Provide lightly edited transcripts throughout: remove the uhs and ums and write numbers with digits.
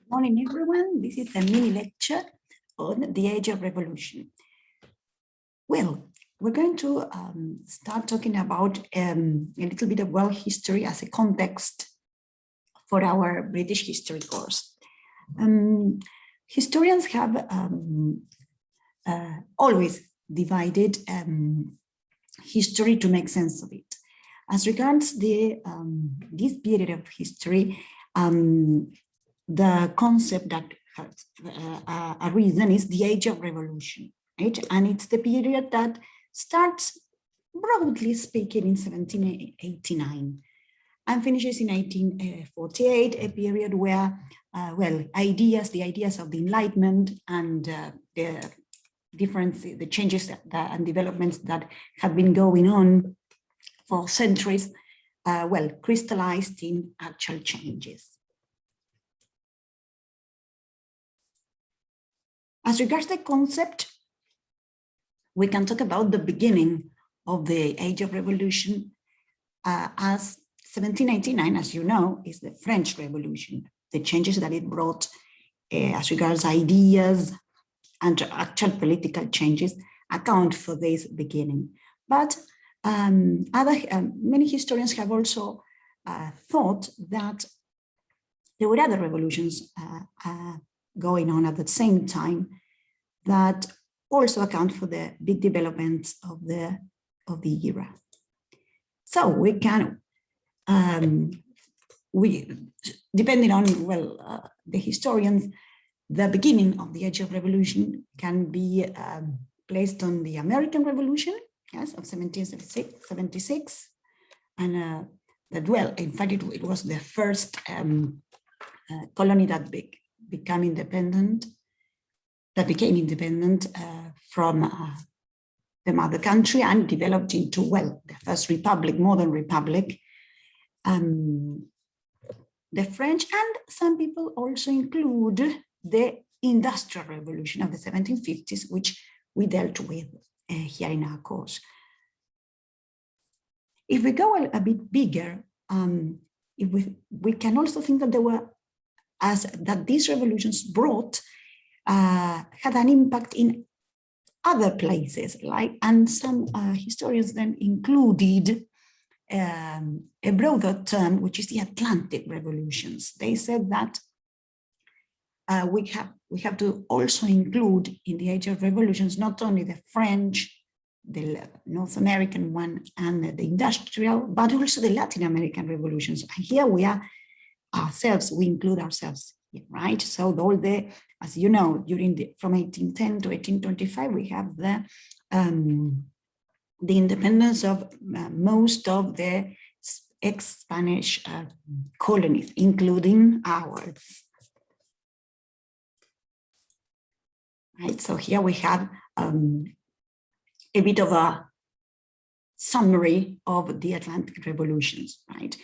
Morning, everyone. This is a mini lecture on the age of revolution. Well, we're going to start talking about a little bit of world history as a context for our British history course. Historians have always divided history to make sense of it. As regards this period of history, the concept that has arisen is the age of revolution, right? And it's the period that starts, broadly speaking, in 1789 and finishes in 1848, a period where, the ideas of the Enlightenment and the changes and developments that have been going on for centuries, crystallized in actual changes. As regards the concept, we can talk about the beginning of the age of revolution as 1789, as you know, is the French Revolution. The changes that it brought as regards ideas and actual political changes account for this beginning. But many historians have also thought that there were other revolutions going on at the same time that also account for the big developments of the era. So we can, depending on the historians, the beginning of the age of revolution can be placed on the American Revolution, yes, of 1776, and in fact, it was the first colony that became independent from the mother country and developed into, the first republic, modern republic. The French, and some people also include the Industrial Revolution of the 1750s, which we dealt with here in our course. If we go a bit bigger, we can also think that that these revolutions brought had an impact in other places, and some historians then included a broader term, which is the Atlantic revolutions. They said that we have to also include in the age of revolutions not only the French, the North American one, and the industrial, but also the Latin American revolutions. And here we are we include ourselves, right? So as you know, from 1810 to 1825, we have the independence of most of the ex-Spanish colonies, including ours. Right, so here we have a bit of a summary of the Atlantic revolutions, right?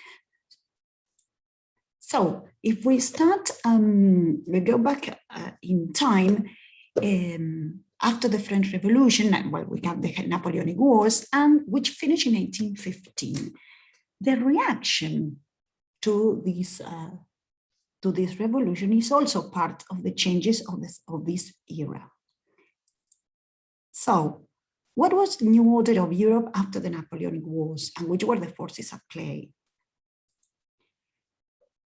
So if we start, we go back in time, after the French Revolution, we have the Napoleonic Wars, and which finished in 1815. The reaction to this revolution is also part of the changes of this era. So, what was the new order of Europe after the Napoleonic Wars, and which were the forces at play?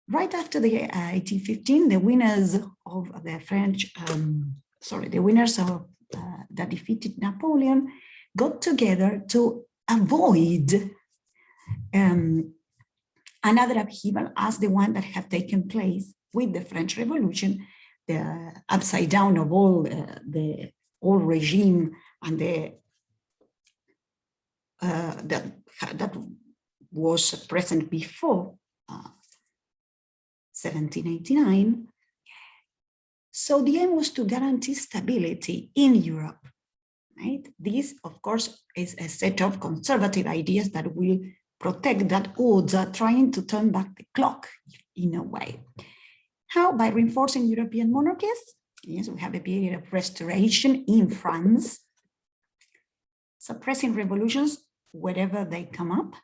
Right after the 1815, the winners of the French, the winners of that defeated Napoleon got together to avoid another upheaval as the one that had taken place with the French Revolution, the upside down of all the old regime and that was present before 1789. So the aim was to guarantee stability in Europe, right? This, of course, is a set of conservative ideas that will protect that odds are trying to turn back the clock in a way. How? By reinforcing European monarchies. Yes, we have a period of restoration in France, suppressing revolutions wherever they come up,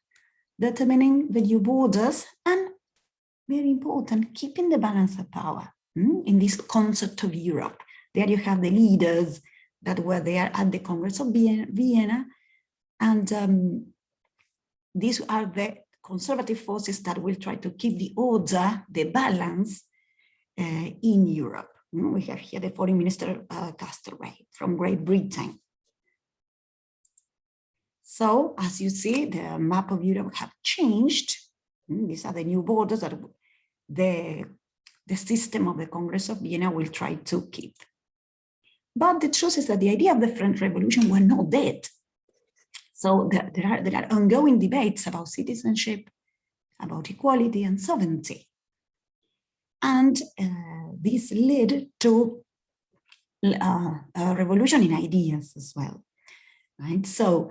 determining the new borders, and very important, keeping the balance of power. in this concept of Europe. There you have the leaders that were there at the Congress of Vienna, and these are the conservative forces that will try to keep the order, the balance in Europe. We have here the Foreign Minister Castlereagh from Great Britain. So, as you see, the map of Europe have changed. These are the new borders that the system of the Congress of Vienna will try to keep. But the truth is that the idea of the French Revolution were not dead. So there are ongoing debates about citizenship, about equality and sovereignty. And this led to a revolution in ideas as well. Right? So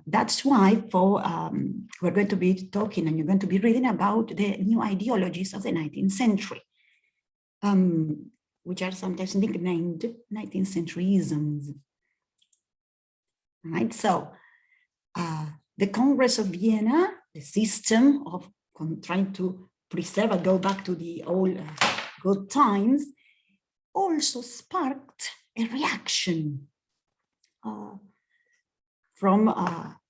that's why we're going to be talking and you're going to be reading about the new ideologies of the 19th century, which are sometimes nicknamed 19th century isms. Right? So the Congress of Vienna, the system of trying to preserve and go back to the old good times, also sparked a reaction from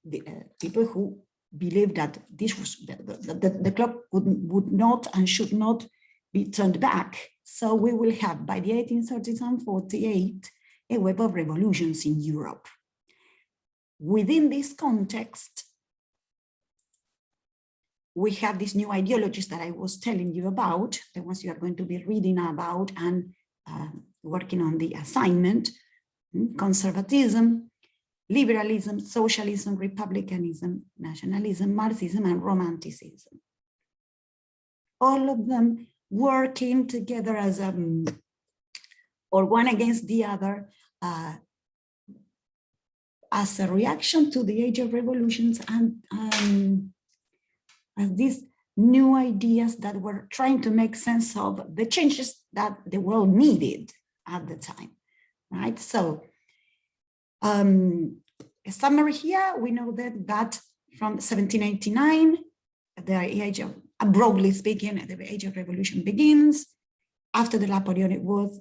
the people who believed that this was the clock would not and should not be turned back. So we will have, by the 1830s and 48, a wave of revolutions in Europe. Within this context, we have these new ideologies that I was telling you about, the ones you are going to be reading about and working on the assignment: conservatism, liberalism, socialism, republicanism, nationalism, Marxism, and romanticism. All of them working together as or one against the other, as a reaction to the age of revolutions and as these new ideas that were trying to make sense of the changes that the world needed at the time, right? So a summary here, we know that from 1789, the age of, broadly speaking, the age of revolution begins. After the Napoleonic Wars,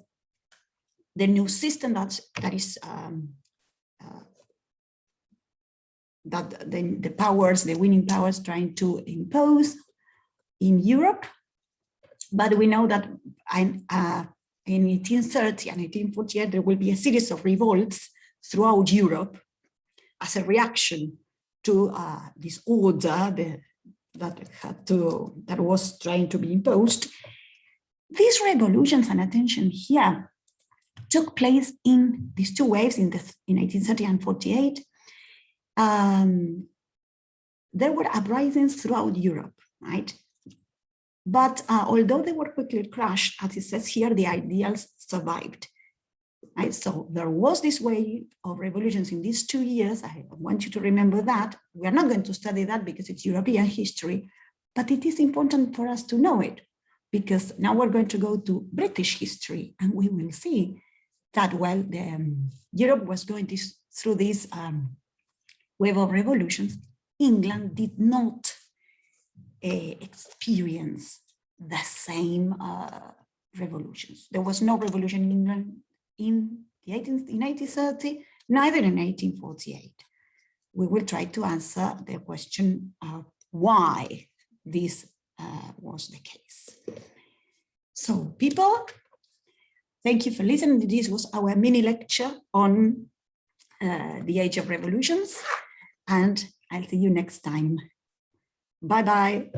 the new system that is that the powers, the winning powers, trying to impose in Europe. But we know that in 1830 and 1848, there will be a series of revolts throughout Europe as a reaction to this order that was trying to be imposed. These revolutions, and attention here, took place in these two waves in 1830 and 48. There were uprisings throughout Europe, right? But although they were quickly crushed, as it says here, the ideals survived. Right? So there was this wave of revolutions in these 2 years. I want you to remember that. We are not going to study that because it's European history, but it is important for us to know it, because now we're going to go to British history and we will see that while Europe was going through this wave of revolutions, England did not experience the same revolutions. There was no revolution in England in 1830, neither in 1848. We will try to answer the question of why this was the case. So people, thank you for listening. This was our mini lecture on the age of revolutions, and I'll see you next time. Bye-bye.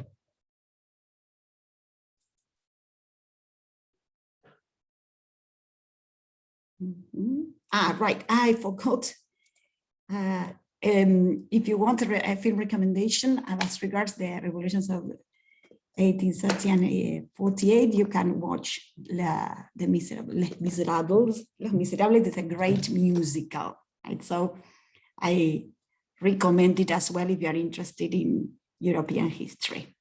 Right, I forgot. If you want a film recommendation as regards the revolutions of 1830 and 48, you can watch Les Miserables. Les Miserables is a great musical, right? So I recommend it as well if you are interested in European history.